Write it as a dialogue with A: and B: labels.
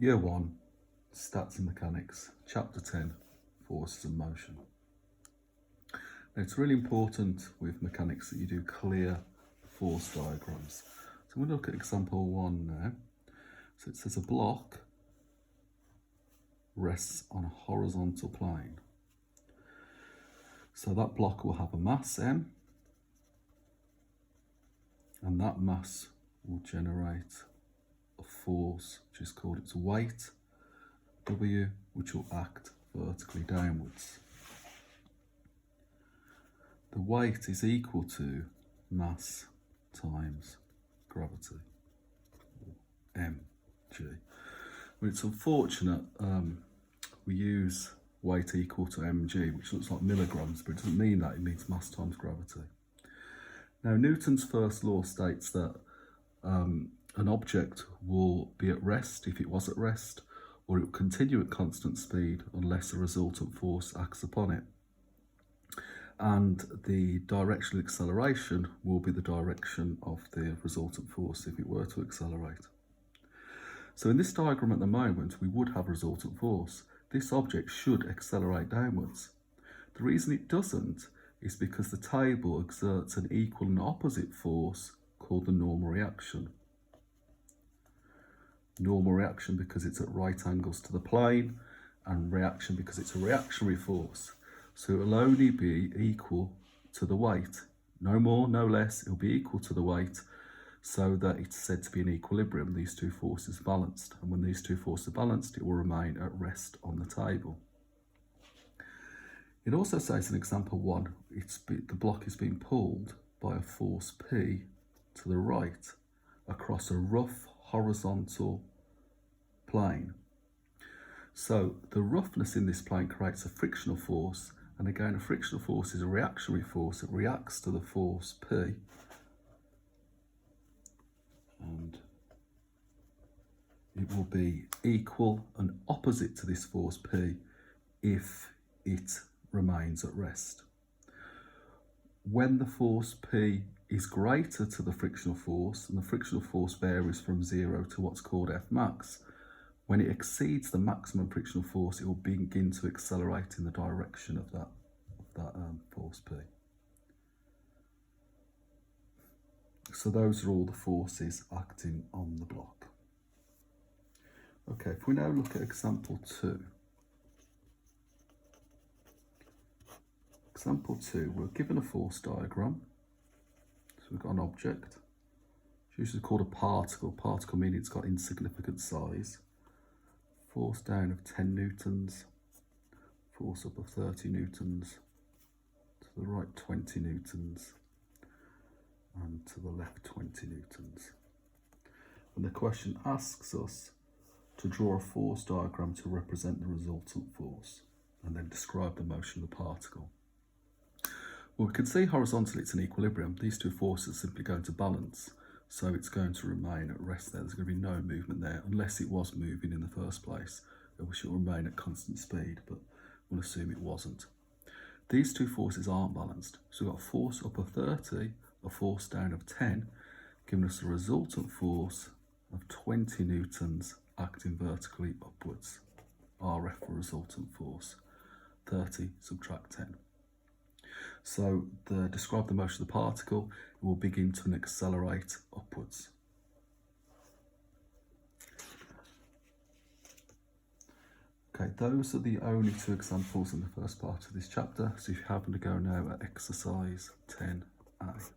A: Year 1, Stats and Mechanics, Chapter 10, Forces and Motion. Now it's really important with mechanics that you do clear force diagrams. So I'm going to look at example 1 now. So it says a block rests on a horizontal plane. So that block will have a mass m, and that mass will generate a force which is called its weight, W, which will act vertically downwards. The weight is equal to mass times gravity, mg. Well, it's unfortunate we use weight equal to mg, which looks like milligrams, but it doesn't mean that. It means mass times gravity. Now, Newton's first law states that an object will be at rest if it was at rest, or it will continue at constant speed unless a resultant force acts upon it. And the directional acceleration will be the direction of the resultant force if it were to accelerate. So in this diagram at the moment, we would have resultant force. This object should accelerate downwards. The reason it doesn't is because the table exerts an equal and opposite force called the normal reaction. Normal reaction because it's at right angles to the plane, and reaction because it's a reactionary force. So it will only be equal to the weight. No more, no less, it will be equal to the weight, so that it's said to be in equilibrium. These two forces are balanced, and when these two forces are balanced, it will remain at rest on the table. It also says in example 1, the block is being pulled by a force P to the right across a rough horizontal plane. So the roughness in this plane creates a frictional force, and again a frictional force is a reactionary force. It reacts to the force P, and it will be equal and opposite to this force P if it remains at rest. When the force P is greater to the frictional force, and the frictional force varies from 0 to what's called F max, when it exceeds the maximum frictional force, it will begin to accelerate in the direction of that force P. So those are all the forces acting on the block. Okay, if we now look at example 2. Example 2, we're given a force diagram. So we've got an object. It's usually called a particle. Particle meaning it's got insignificant size. Force down of 10 newtons. Force up of 30 newtons. To the right 20 newtons. And to the left 20 newtons. And the question asks us to draw a force diagram to represent the resultant force, and then describe the motion of the particle. Well, we can see horizontally it's an equilibrium. These two forces are simply going to balance, so it's going to remain at rest there. There's going to be no movement there, unless it was moving in the first place, which will remain at constant speed, but we'll assume it wasn't. These two forces aren't balanced, so we've got a force up of 30, a force down of 10, giving us a resultant force of 20 newtons acting vertically upwards. RF for resultant force. 30 subtract 10. So describe the motion of the particle. It will begin to accelerate upwards. Okay, those are the only two examples in the first part of this chapter. So if you happen to go now at exercise 10A.